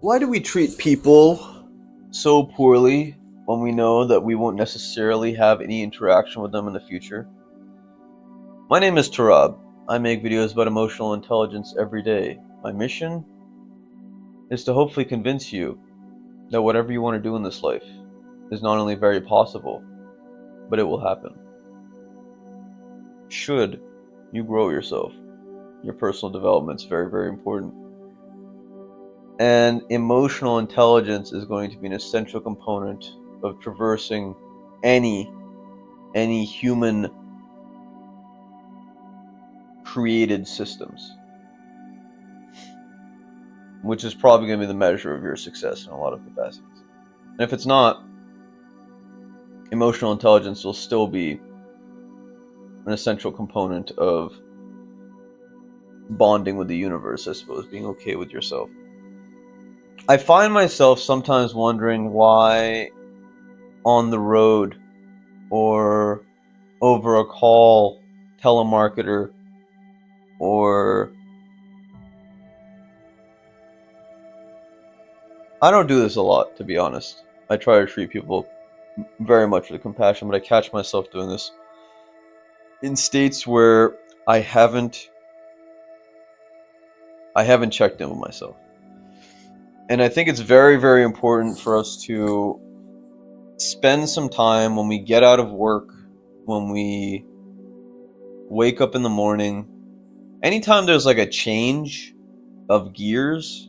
Why do we treat people so poorly when we know that we won't necessarily have any interaction with them in the future? My name is Tarab. I make videos about emotional intelligence every day. My mission is to hopefully convince you that whatever you want to do in this life is not only very possible, but it will happen. Should you grow yourself, your personal development is very, very important. And emotional intelligence is going to be an essential component of traversing any human created systems, which is probably going to be the measure of your success in a lot of capacities. And if it's not, emotional intelligence will still be an essential component of bonding with the universe, I suppose, being okay with yourself. I find myself sometimes wondering why on the road or over a call, telemarketer, or I don't do this a lot, to be honest. I try to treat people very much with compassion, but I catch myself doing this in states where I haven't checked in with myself. And I think it's very, very important for us to spend some time when we get out of work, when we wake up in the morning, anytime there's like a change of gears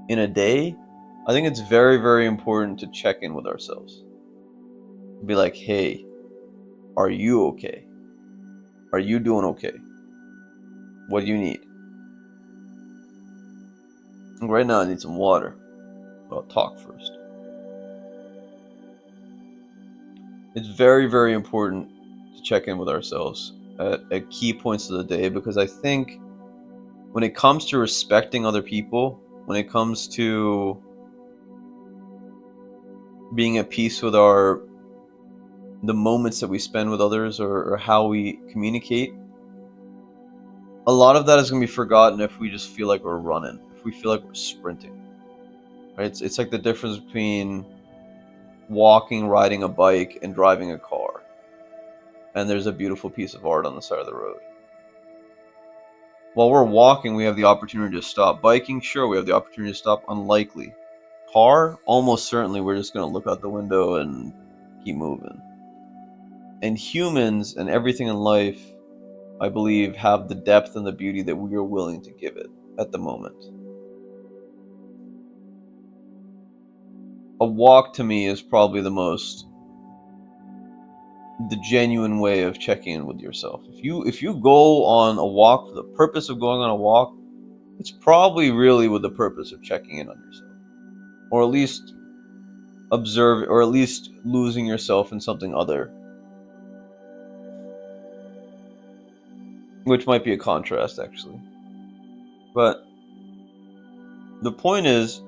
in a day, I think it's very, very important to check in with ourselves. Be like, hey, are you okay? Are you doing okay? What do you need? And right now I need some water. I'll talk first. It's very, very important to check in with ourselves at key points of the day, because I think when it comes to respecting other people, when it comes to being at peace with the moments that we spend with others, or how we communicate, a lot of that is going to be forgotten if we just feel like we're running, if we feel like we're sprinting. Right? It's like the difference between walking, riding a bike, and driving a car. And there's a beautiful piece of art on the side of the road. While we're walking, we have the opportunity to stop. Biking, sure, we have the opportunity to stop. Unlikely. Car, almost certainly we're just going to look out the window and keep moving. And humans and everything in life, I believe, have the depth and the beauty that we are willing to give it at the moment. A walk to me is probably the genuine way of checking in with yourself. If you go on a walk for the purpose of going on a walk, it's probably really with the purpose of checking in on yourself, or at least observe, or at least losing yourself in something other, which might be a contrast actually. But the point is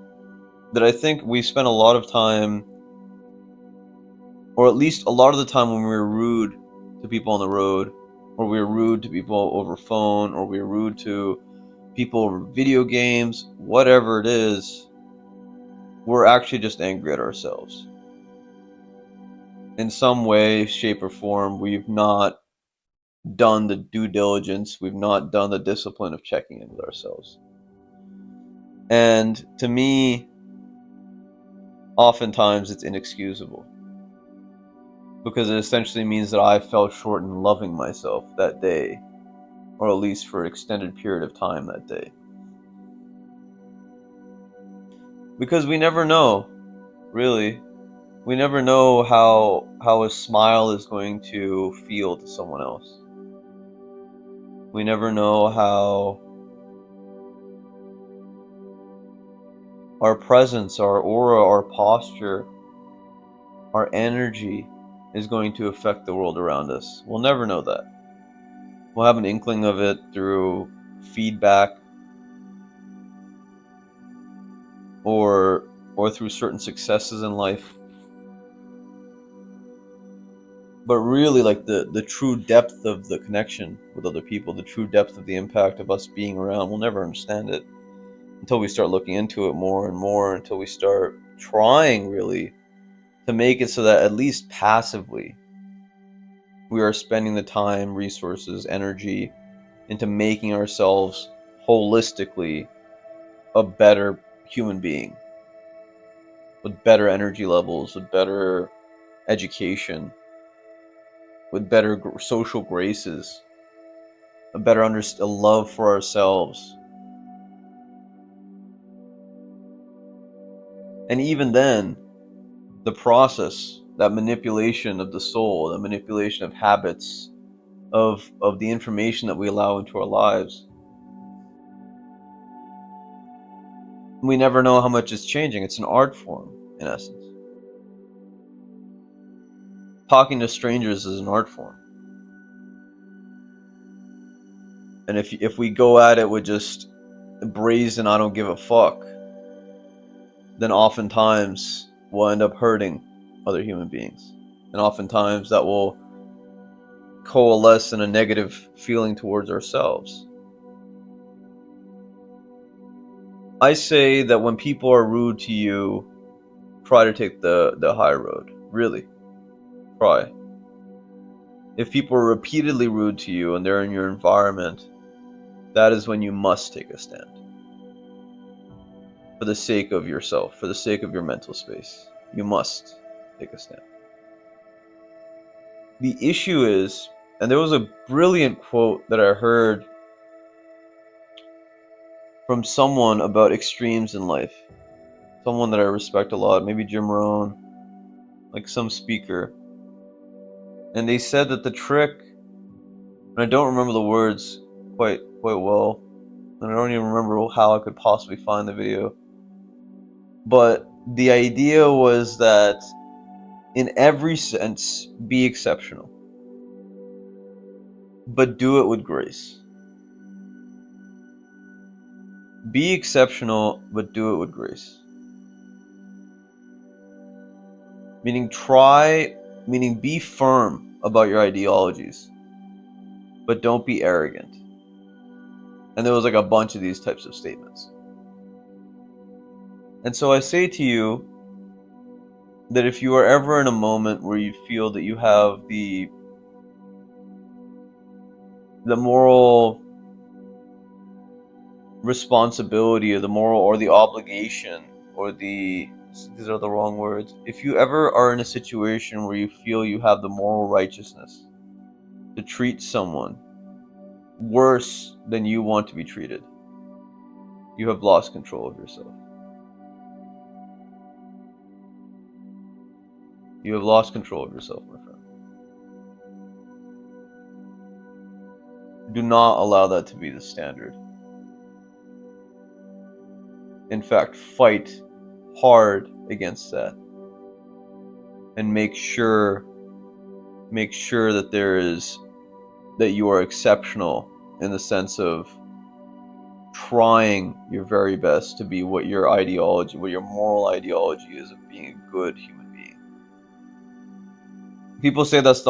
that I think we spend a lot of time, or at least a lot of the time, when we're rude to people on the road, or we're rude to people over phone, or we're rude to people over video games, whatever it is, we're actually just angry at ourselves. In some way, shape, or form, we've not done the due diligence, we've not done the discipline of checking in with ourselves. And to me, oftentimes it's inexcusable, because it essentially means that I fell short in loving myself that day, or at least for an extended period of time that day. Because we never know, really. We never know how a smile is going to feel to someone else. We never know how our presence, our aura, our posture, our energy is going to affect the world around us. We'll never know that. We'll have an inkling of it through feedback, or through certain successes in life. But really, like the true depth of the connection with other people, the true depth of the impact of us being around, we'll never understand it until we start looking into it more and more, until we start trying really to make it so that at least passively we are spending the time, resources, energy into making ourselves holistically a better human being with better energy levels, with better education, with better social graces, a love for ourselves. And even then, the process, that manipulation of the soul, the manipulation of habits, of the information that we allow into our lives, we never know how much is changing. It's an art form, in essence. Talking to strangers is an art form. And if we go at it with just brazen I don't give a fuck, then oftentimes we'll end up hurting other human beings. And oftentimes that will coalesce in a negative feeling towards ourselves. I say that when people are rude to you, try to take the high road. Really. Try. If people are repeatedly rude to you and they're in your environment, that is when you must take a stand. For the sake of yourself, for the sake of your mental space, you must take a stand. The issue is, and there was a brilliant quote that I heard from someone about extremes in life, someone that I respect a lot, maybe Jim Rohn, like some speaker, and they said that the trick, and I don't remember the words quite well, and I don't even remember how I could possibly find the video, but the idea was that in every sense, be exceptional, but do it with grace. Be exceptional, but do it with grace. Meaning be firm about your ideologies, but don't be arrogant. And there was like a bunch of these types of statements. And so I say to you that if you are ever in a moment where you feel that you have the moral responsibility or the moral or the obligation or these are the wrong words. If you ever are in a situation where you feel you have the moral righteousness to treat someone worse than you want to be treated, you have lost control of yourself. You have lost control of yourself, my friend. Do not allow that to be the standard. In fact, fight hard against that. And make sure that you are exceptional in the sense of trying your very best to be what your moral ideology is of being a good human being. People say that's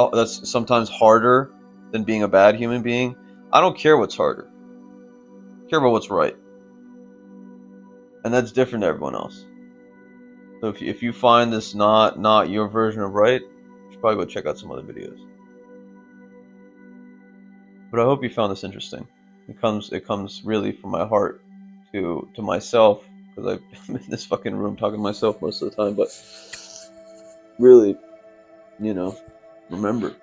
sometimes harder than being a bad human being. I don't care what's harder. I care about what's right. And that's different to everyone else. So if you find this not your version of right, you should probably go check out some other videos. But I hope you found this interesting. It comes really from my heart to myself, because I'm in this fucking room talking to myself most of the time. But really, remember.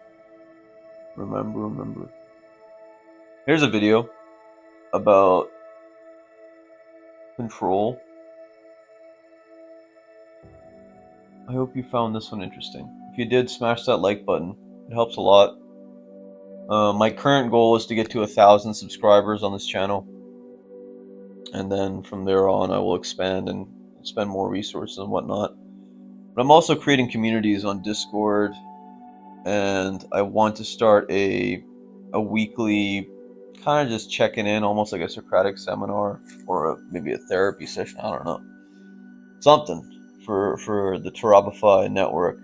Here's a video about control. I hope you found this one interesting. If you did, smash that like button. It helps a lot. My current goal is to get to 1,000 subscribers on this channel, and then from there on I will expand and spend more resources and whatnot. But I'm also creating communities on Discord, and I want to start a weekly kind of just checking in, almost like a Socratic seminar or maybe a therapy session. I don't know, something for the Terabify network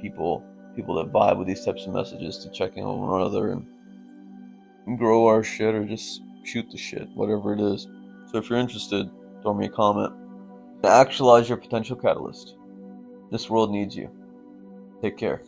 people that vibe with these types of messages, to check in on one another and grow our shit or just shoot the shit, whatever it is. So if you're interested, throw me a comment. Actualize your potential catalyst. This world needs you. Take care.